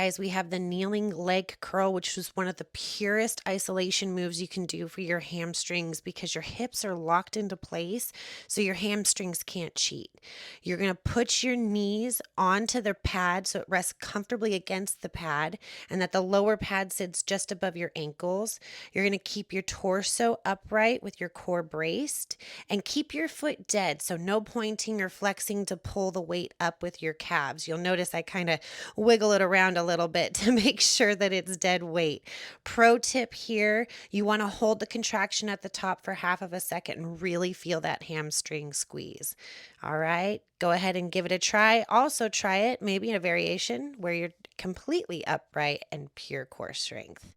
guys, we have the kneeling leg curl, which is one of the purest isolation moves you can do for your hamstrings because your hips are locked into place, so your hamstrings can't cheat. You're going to put your knees onto the pad so it rests comfortably against the pad and that the lower pad sits just above your ankles. You're going to keep your torso upright with your core braced and keep your foot dead, so no pointing or flexing to pull the weight up with your calves. You'll notice I kind of wiggle it around a little bit to make sure that it's dead weight. Pro tip here, you want to hold the contraction at the top for half of a second and really feel that hamstring squeeze. All right, go ahead and give it a try. Also, try it maybe in a variation where you're completely upright and pure core strength.